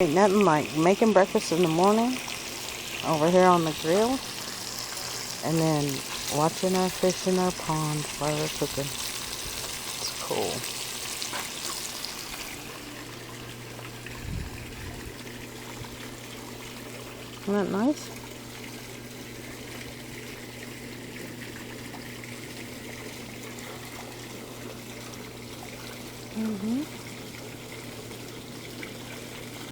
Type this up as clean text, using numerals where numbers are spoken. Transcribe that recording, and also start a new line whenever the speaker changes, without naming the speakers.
Ain't nothing like making breakfast in the morning over here on the grill and then watching our fish in our pond while they're cooking. It's cool. Isn't that nice? Mm-hmm.